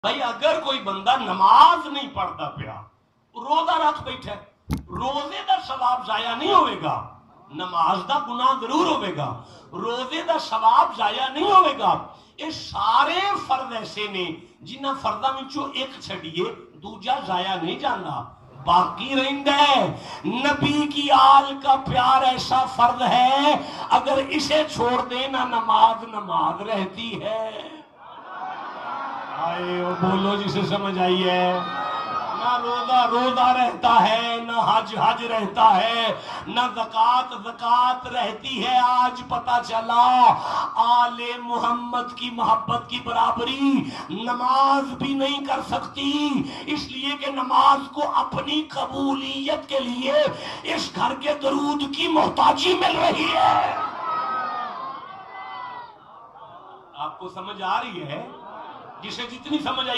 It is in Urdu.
بھائی اگر کوئی بندہ نماز نہیں پڑھتا پیا روزہ رکھ بیٹھا روزے دا ثواب ضائع نہیں ہوئے گا، نماز دا گناہ ضرور ہوئے گا، روزے دا ثواب ضائع نہیں ہوئے گا۔ یہ سارے فرض ایسے نے جنہاں فرداں وچوں ایک چھڑیے دوجا ضائع نہیں جانا، باقی رہندا ہے۔ نبی کی آل کا پیار ایسا فرض ہے اگر اسے چھوڑ دینا نماز نماز رہتی ہے۔ آئے بولو جسے سمجھ آئی ہے۔ نہ روزہ روزہ رہتا ہے، نہ حج حج رہتا ہے، نہ زکوٰۃ زکوٰۃ رہتی ہے۔ آج پتہ چلا آل محمد کی محبت کی برابری نماز بھی نہیں کر سکتی، اس لیے کہ نماز کو اپنی قبولیت کے لیے اس گھر کے درود کی محتاجی مل رہی ہے۔ آپ کو سمجھ آ رہی ہے؟ جسے جتنی سمجھ آئی